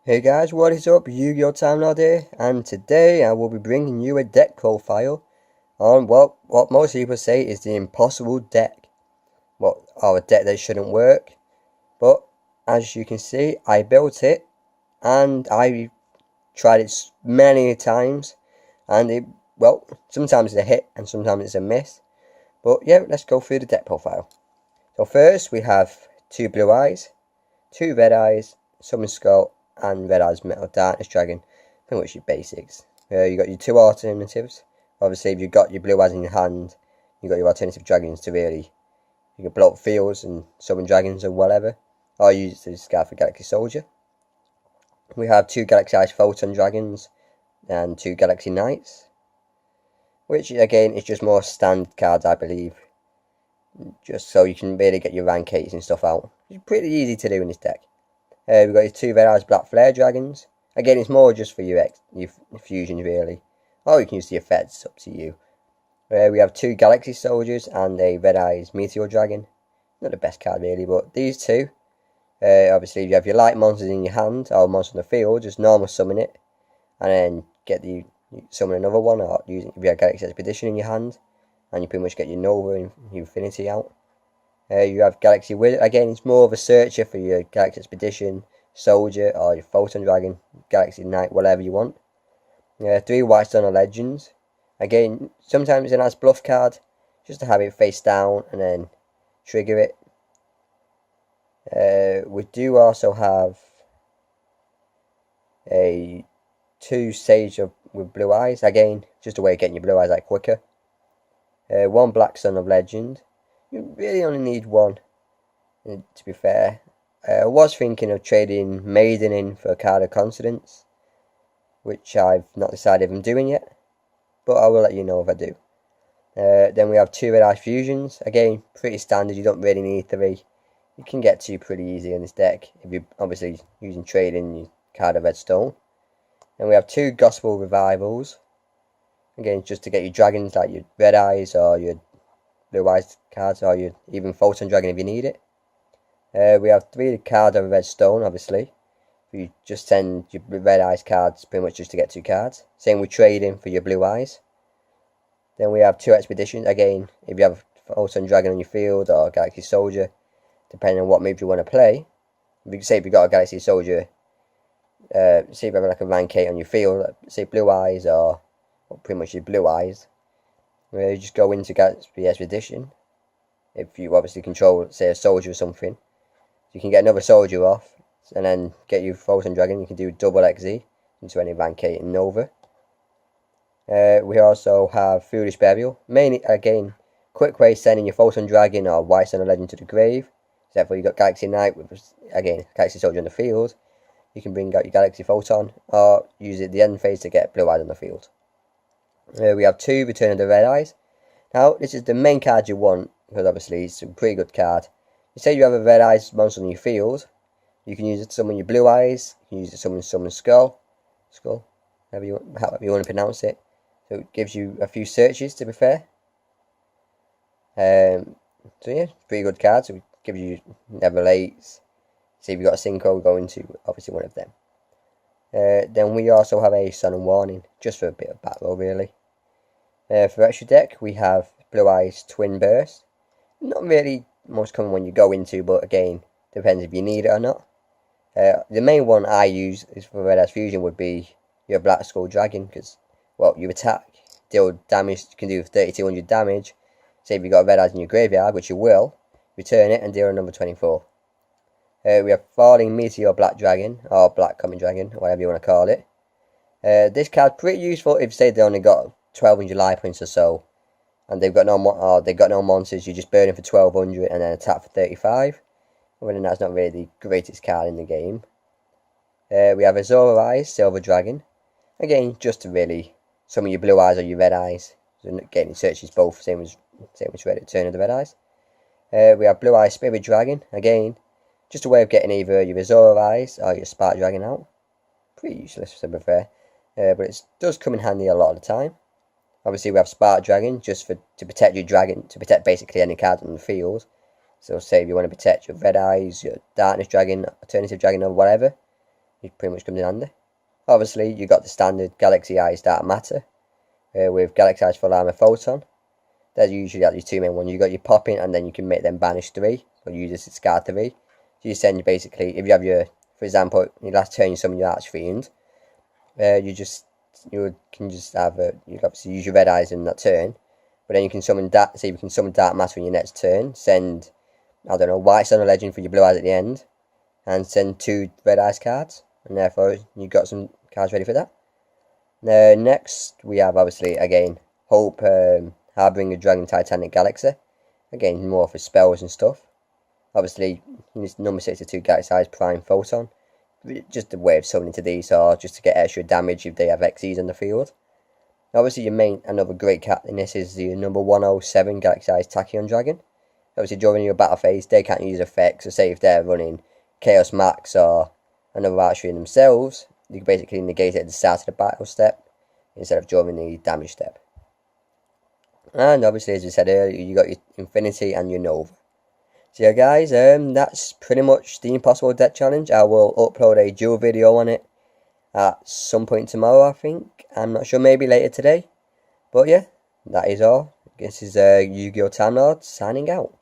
Hey guys, what is up? Yu-Gi-Oh! Time Now here, and today I will be bringing you a deck profile on what most people say is the impossible deck. Or a deck that shouldn't work. But as you can see, I built it and I tried it many times, and sometimes it's a hit and sometimes it's a miss. But yeah, let's go through the deck profile. So first we have two blue eyes, two red eyes, summon skull, and red eyes metal darkness dragon. Pretty much your basics. You got your two alternatives. Obviously, if you've got your blue eyes in your hand, you got your alternative dragons to really you can blow up fields and summon dragons or whatever. Or use this guy for Galaxy Soldier. We have two Galaxy Eyes Photon dragons and two Galaxy Knights, which again is just more standard cards, I believe. Just so you can really get your rank 8s and stuff out. It's pretty easy to do in this deck. We've got your two red eyes black flare dragons. Again, it's more just for your fusions really. Or you can use the effects, up to you. We have two galaxy soldiers and a red eyes meteor dragon. Not the best card really, but these two. Obviously, if you have your light monsters in your hand or monster on the field, just normal summon it, and then summon another one, or if you have Galaxy Expedition in your hand, and you pretty much get your Nova and your Infinity out. You have Galaxy Wizard. Again, it's more of a searcher for your Galaxy Expedition, Soldier, or your Photon Dragon, Galaxy Knight, whatever you want. Three White Stunner Legends. Again, sometimes it's a nice bluff card, just to have it face down and then trigger it. We do also have a two Sage with blue eyes. Again, just a way of getting your blue eyes out quicker. One Black Sun of Legend. You really only need one, to be fair. I was thinking of trading Maiden in for a card of Confidence, which I've not decided if I'm doing yet, but I will let you know if I do. Then we have two Red Eye Fusions. Again, pretty standard, you don't really need three. You can get two pretty easy in this deck, if you're obviously using trading your card of Redstone. Then we have two Gospel Revivals. Again, just to get your dragons like your Red Eyes or your Blue Eyes cards, or your even Photon Dragon if you need it. We have three cards of Redstone, obviously. You just send your Red Eyes cards pretty much just to get two cards. Same with trading for your Blue Eyes. Then we have two Expeditions. Again, if you have Photon Dragon on your field or Galaxy Soldier, depending on what move you want to play. Say if you've got a Galaxy Soldier, say if you have like a rank 8 on your field, say Blue Eyes or pretty much your Blue Eyes. You just go into Galaxy Expedition. If you obviously control, say, a soldier or something, you can get another soldier off, and then get your Photon Dragon. You can do double XZ into any rank 8 and Nova. We also have Foolish Burial. Mainly, again, quick way sending your Photon Dragon or White Sun Legend to the grave. Except for you got Galaxy Knight with, again, Galaxy Soldier on the field. You can bring out your Galaxy Photon, or use it at the end phase to get Blue Eyes on the field. We have two Return of the Red Eyes. Now, this is the main card you want, because obviously it's a pretty good card. You say you have a Red Eyes monster on your field, you can use it to summon your Blue Eyes, you can use it to summon Skull, however you want to pronounce it. So it gives you a few searches, to be fair. So yeah, pretty good card, so it gives you level 8s. See if you've got a Synchro, go into obviously one of them. Then we also have a Sun and Warning, just for a bit of battle really. For extra deck, we have Blue Eyes Twin Burst. Not really most common one you go into, but again, depends if you need it or not. The main one I use is for Red Eyes Fusion would be your Black Skull Dragon, because, well, you attack, deal damage, you can do 3200 damage. Say if you've got Red Eyes in your graveyard, which you will, return it and deal another 24. We have Falling Meteor Black Dragon, or Black Common Dragon, whatever you want to call it. This card's pretty useful if, say, they only got 1200 life points or so, and they've got no monsters. You just burn them for 1200 and then attack for 35. Other than that's not really the greatest card in the game. We have Azora Eyes Silver Dragon. Again, just to really summon your Blue Eyes or your Red Eyes. So getting searches both, same as Return of the Red Eyes. We have Blue Eyes Spirit Dragon. Again, just a way of getting either your Azora Eyes or your Spark Dragon out. Pretty useless, to be fair. But it does come in handy a lot of the time. Obviously, we have Spark Dragon, just to protect your dragon, to protect basically any card on the field. So say if you want to protect your Red Eyes, your Darkness Dragon, Alternative Dragon, or whatever, it pretty much comes in handy. Obviously, you got the standard Galaxy Eyes Dark Matter with Galaxy Eyes Full Armor Photon. There's usually your two main ones. You got your Popping, and then you can make them Banish 3, or use this Scar 3. So you send basically, if you have your, for example, your last turn you summon your Archfiend, you can just have you can obviously use your Red Eyes in that turn, but then you can summon that. Say you can summon Dark Matter in your next turn. Send, I don't know, White Sun or Legend for your Blue Eyes at the end, and send 2 Red Eyes cards, and therefore you got some cards ready for that. Next we have obviously again Hope, Harbinger Dragon Titanic Galaxy. Again, more for spells and stuff. Obviously, number 62 Galaxy Eyes Prime Photon. Just a way of summoning to these, or just to get extra damage if they have Xyz on the field. Obviously, your main, another great card in this is the number 107 Galaxy Eyes Tachyon Dragon. Obviously, during your battle phase, they can't use effects, so say if they're running Chaos Max or another Archery themselves, you can basically negate it at the start of the battle step, instead of during the damage step. And obviously, as I said earlier, you got your Infinity and your Nova. So yeah guys, that's pretty much the Impossible Deck Challenge. I will upload a dual video on it at some point tomorrow, I think. I'm not sure, maybe later today. But yeah, that is all. This is Yu-Gi-Oh! Time Lord signing out.